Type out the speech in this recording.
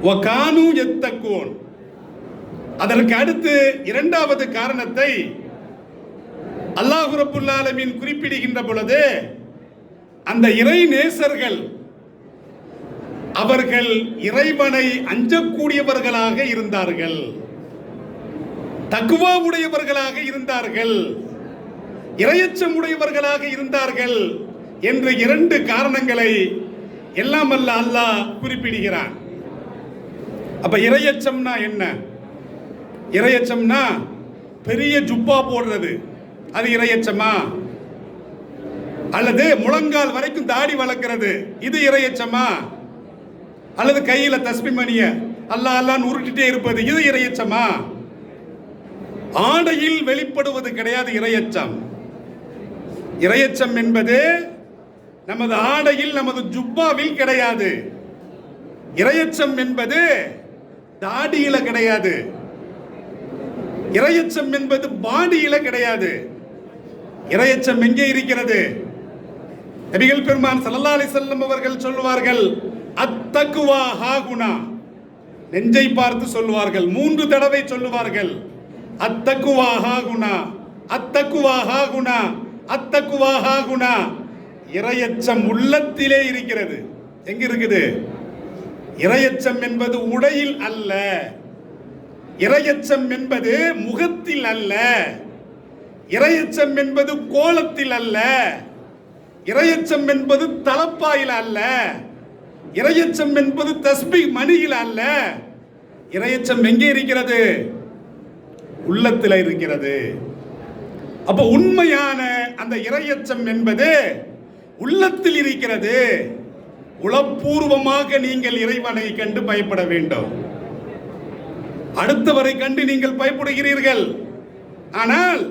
வகானு யத்தகூன். அதற்கு அடுத்து இரண்டாவது காரணத்தை அல்லாஹ் ரப்புல் ஆலமீன் குறிப்பிடுகின்ற பொழுது, அந்த இறை நேசர்கள் அவர்கள் இறைவனை அஞ்சக்கூடியவர்களாக இருந்தார்கள், தக்வா உடையவர்களாக இருந்தார்கள், இறையச்சம் உடையவர்களாக இருந்தார்கள் என்ற இரண்டு காரணங்களை எல்லாம் அல்லாஹ் குறிப்பிடுகிறான். அப்ப இறையச்சம்னா என்ன? இறையச்சம்னா பெரிய ஜுப்பா போடுறது, அது இறையச்சமா? அல்லது முழங்கால் வரைக்கும் தாடி வளர்க்கிறது, இது இறையச்சமா? அல்லது கையில தஸ்பி மணிய அல்லாஹ் அல்லாஹ்னு உருட்டிட்டே இருப்பது, இது இறையச்சமா? ஆடையில் வெளிப்படுவது கிடையாது இறையச்சம். இறையச்சம் என்பது நமது ஆடையில், நமது ஜுப்பாவில் கிடையாது. இறையச்சம் என்பது தாடியில கிடையாது. இறையச்சம் என்பது பாடியில கிடையாது. இறையச்சம் எங்கே இருக்கிறது? நபிகள் பெருமான் ஸல்லல்லாஹு அலைஹி வஸல்லம் அவர்கள் சொல்லுவார்கள், அத்தக்வா ஹாகுனா. நெஞ்சை பார்த்து சொல்லுவார்கள், 3 தடவை சொல்லுவார்கள், அத்தக்வா ஹாகுனா, அத்தக்வா ஹாகுனா, அத்தக்வா ஹாகுனா. இறையச்சம் உள்ளத்திலே இருக்கிறது. எங்க இருக்குது? இறையச்சம் என்பது உடையில் அல்ல, இறையச்சம் என்பது முகத்தில் அல்ல, இறையச்சம் என்பது கோலத்தில் அல்ல, இறையச்சம் என்பது தலப்பாயில் அல்ல, இறையச்சம் என்பது தஸ்பீ மணியில் அல்ல. இறையச்சம் எங்கே இருக்கிறது? உள்ளத்தில் இருக்கிறது. அப்ப உண்மையான அந்த இறையச்சம் என்பது உள்ளத்தில் இருக்கிறது. உளப்பூர்வமாக நீங்கள் இறைவனை கண்டு பயப்பட வேண்டும். அடுத்தவரை கண்டு நீங்கள் பயப்படுகிறீர்கள், ஆனால்